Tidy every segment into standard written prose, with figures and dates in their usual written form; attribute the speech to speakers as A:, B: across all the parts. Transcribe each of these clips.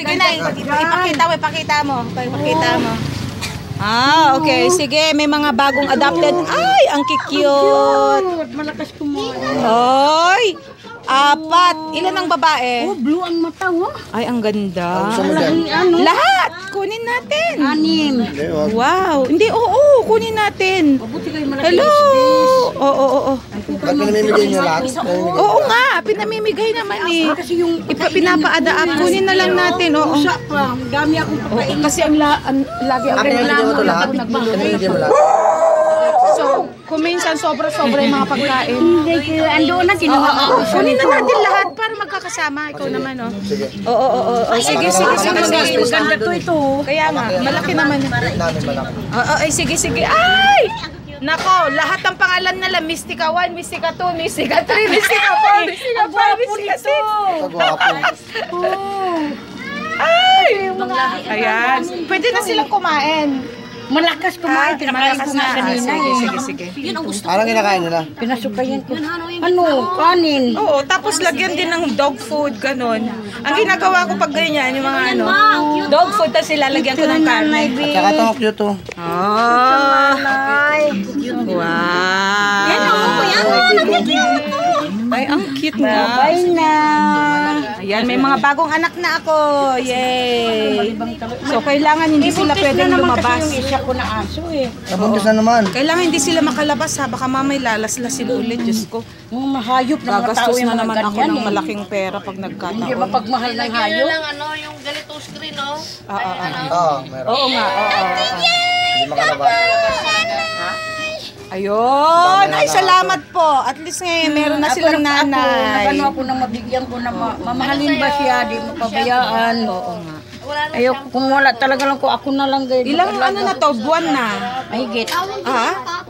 A: sige na, ipakita mo. Ah, okay. Sige, may mga bagong adopted. Ay, ang cute.
B: Malakas kumain.
A: Ay, 4. Ilan ang babae?
B: Oh, blue ang mata, oh.
A: Ay, ang ganda.
B: Ano?
A: Lahat! Kunin natin.
B: 6.
A: Wow. Hindi, oo. Kunin natin.
B: Mabuti kayo malaki.
A: Hello! Oo.
C: Ba't pinamimigay niyo lahat?
A: Oo nga, pinamimigay naman eh.
B: Kasi yung
A: Ipapaada-up. Kunin na lang natin. Oo.
B: usa pa. Dami akong pagkain.
A: Kasi lagi ang
C: Pinamimigay mo ito lahat? Pinamimigay mo lahat?
A: So, kung minsan sobra-sobra yung mga pagkain.
B: Hindi, andoon na kinuha ko.
A: Kunin na natin lahat para magkakasama. Ikaw naman, oh.
C: Sige.
A: Oo. Sige.
B: Maganda to ito.
A: Kaya nga, malaki naman.
C: Namin malaki.
A: Ay, sige. Ay! Nako, lahat ng pangalan nila, Mystica 1, Mystica 2, Mystica 3, Mystica 4, Mystica 5, Mystica 6.
C: Pagwapo.
A: Ay! Ayan. Pwede na silang kumain.
B: Malakas kumain. Pinakain ko nga kanina eh.
A: Sige.
C: Anong kinakain nila?
B: Pinasukayan ko. Ano? Kanin.
A: Oo, tapos lagyan din ng dog food, ganun. Ang ginagawa ko pag ganyan, yung mga dog food, tapos ilalagyan ko ng karne.
C: At saka ito, cute to.
A: Wow! Ay, ang cute na.
B: Bye na.
A: Ayan, may mga bagong anak na ako. Yay! So, kailangan hindi sila pwedeng lumabas.
B: Yung isa ko na aso eh.
C: Nabuntis na naman.
A: Kailangan hindi sila makalabas ha. Baka mamay lalas-lasin ulit. Diyos ko.
B: Mga mahayop na mga tao
A: Gagastos
B: yung
A: na
B: mga
A: naman ako
B: ganyan
A: ng
B: eh.
A: malaking pera pag
B: Hindi
A: nagkataon.
B: mapagmahal ng hayop.
D: Yung ganito screen, no?
C: Oo, meron.
A: Oo nga, oo.
C: Hindi makalabas.
A: Ayun! Ay, salamat po. At least ngayon, meron na silang nanay.
B: Nagano ako nang mabigyan ko na mamahalin ba siya, di mapabayaan. Oo nga. Ayoko, kung wala talaga lang ko, ako na lang ganyan.
A: Ilang ano na to? Buwan na?
B: Mahigit.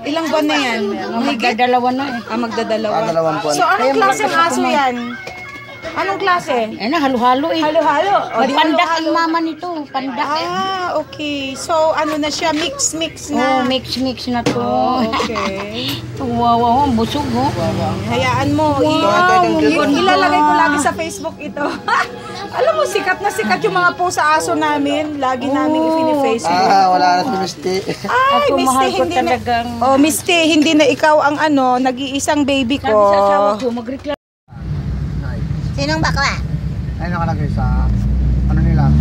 A: Ilang buwan na yan?
B: Magdadalawa na eh.
A: Magdadalawa.
C: 2 buwan.
A: So, anong klaseng aso yan? Anong klase?
B: Eh na, halo-halo eh.
A: Halo-halo.
B: May pandak ang mama nito. Pandak.
A: Okay. So, ano na siya? Mix na.
B: Oh, mix na to.
A: Okay.
B: Wow, ang busog oh.
A: Hayaan mo. Ilalagay ko lagi sa Facebook ito. Alam mo, sikat na sikat yung mga post sa aso namin. Lagi namin i-Facebook.
C: Wala na si Misty.
A: Ay,
B: Ako, mahal
A: Misty,
B: ko
A: hindi na.
B: talagang.
A: Oh, Misty, hindi na ikaw ang nag-iisang baby ko.
B: Sabi sa asawa ko, magreklamo.
D: Sinong bakla?
C: Ay, nakalagay sa, ano nila,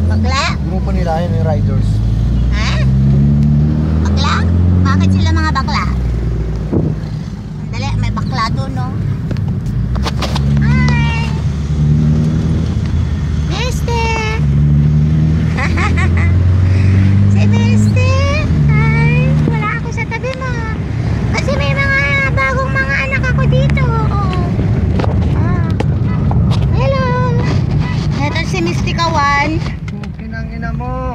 D: Bakla?
C: grupo nila, yun yung riders.
D: Ha? Bakla? Bakit sila mga bakla? Sandali, may bakla doon, no? Hi! Mister! Si Mister! Ay, wala ako sa tabi mo. Kasi may mga bagong mga anak ako dito. Hello! Ito si Mystica 1.
C: Pinangina mo.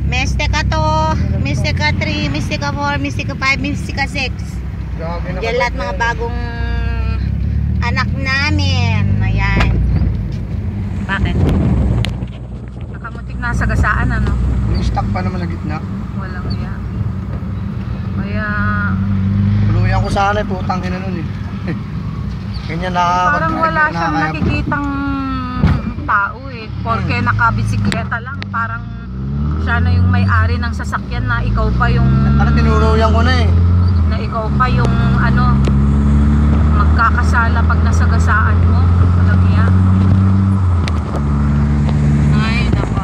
D: Mystica 2, Mystica 3, Mystica 4, Mystica 5, Mystica 6. Yan lahat mga bagong anak namin. Ayan. Bakit?
A: Nakamutik na sa gasaan, ano?
C: May stock pa naman sa gitna.
A: Walang iya. Kaya,
C: Tuluyan ko sana, putang ina nun eh. Ganyan na.
A: parang wala siyang nakikitang tao eh. Porque nakabisikleta lang. Parang siya na yung may-ari ng sasakyan na ikaw pa yung
C: Parang tinuluyan ko na eh.
A: magkakasala pag nasagasaan mo. Walang iya. Ay, nako.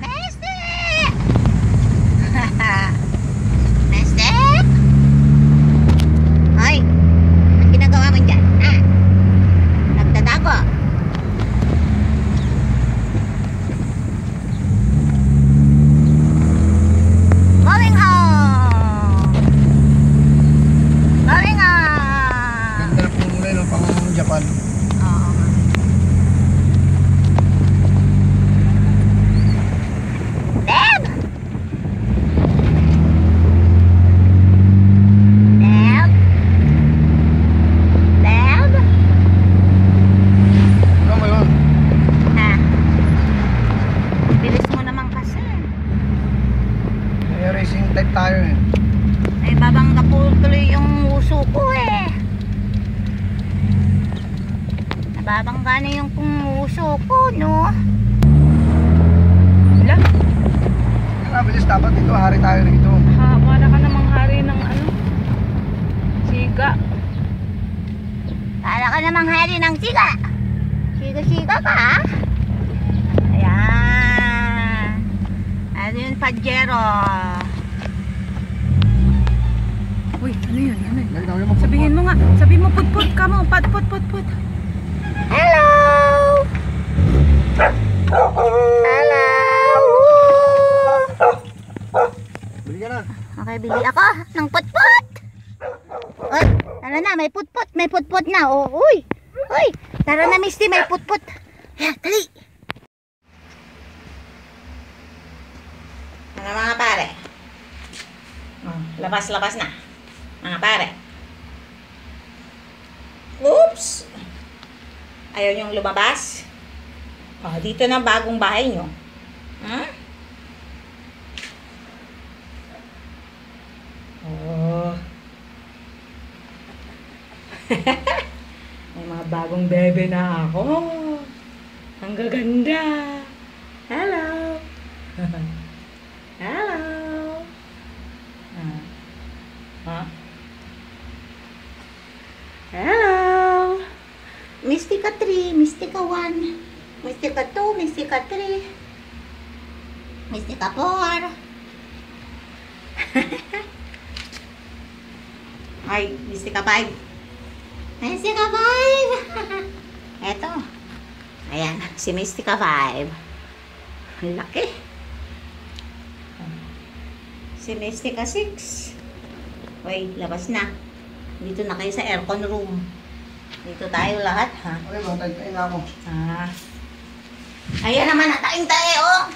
D: Mystic! Mystic? Hoy, ang ginagawa mo dyan? Nagtatago. Going home! Going home!
C: Ganda na po muna yun, pangangalan. Dapat ito, hari tayo rito.
A: Para ka namang hari ng ano? Siga.
D: Para ka namang hari ng siga. Siga-siga ka, ha? Ayan. Ano yun, Pajero?
A: Uy, ano yun? Ano yun?
C: Gawin mo,
A: Sabihin mo nga. Sabihin mo, put-put ka mo. Put-put.
D: Hello! Hello!
C: Bili ka na.
D: Okay, bili ako ng putput. Uy, tara na, may putput. May putput na. Oh, uy. Uy, tara na, Misty, may putput. Kaya, dali. Ano mga pare? Oh, labas na. Mga pare. Oops! Ayaw niyong lumabas? Oh, dito na bagong bahay niyo. Hmm? Oh. May mga bagong bebe na ako. Ang gaganda. Hello. Hello. Huh? Hello. Mystica 3, Mystica 1, Mystica 2, Mystica 3, Mystica 4. Ay, Mystica 5. Mystica 5. Eto. Ayan, si Mystica 5. Ang laki. Si Mystica 6. Uy, labas na. Dito na kayo sa aircon room. Dito tayo lahat, ha?
C: Okay ba, tayo na ako.
D: Ayan naman, nataing tayo, oh.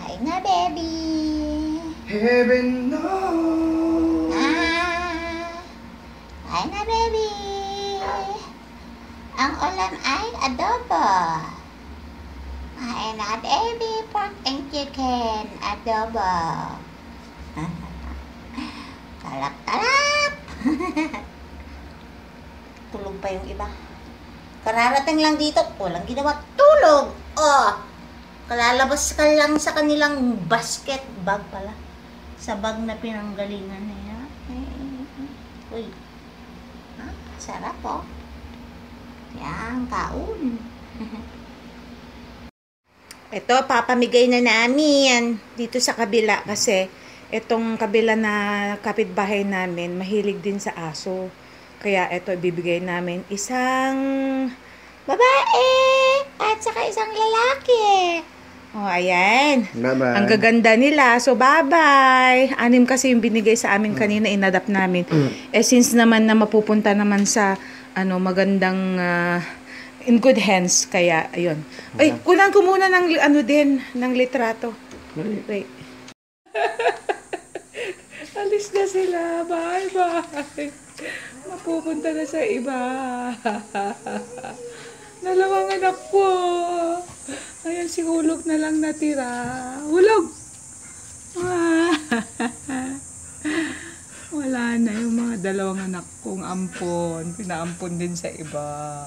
D: Ay na, baby.
C: Heaven knows.
D: Ay na, baby. Ang ulam ay adobo. Ay na, baby. Pork and chicken adobo. Kalap-kalap. Tulog pa yung iba. Kararating lang dito, walang ginawa, tulog. Oh, kalalabas ka lang sa kanilang basket bag pala. Sa bag na pinanggalingan niya. Uy, sarap oh. Yan, kaun. Ito, papamigay na namin dito sa kabila kasi itong kabila na kapitbahay namin, mahilig din sa aso. Kaya ito, ibibigay namin isang babae at saka isang lalaki. Oh, ayan.
C: Bye-bye.
D: Ang gaganda nila. So, bye-bye. 6 kasi yung binigay sa amin kanina, inadapt namin. Since naman na mapupunta naman sa magandang in good hands, kaya ayun. Ay, kunan ko muna ng ng litrato. Wait. Alis na sila. Bye-bye. Mapupunta na sa iba. Dalawang anak ko. Ayan, si Hulog na lang natira. Hulog! Wala na yung mga dalawang anak kong ampon. Pinaampon din sa iba.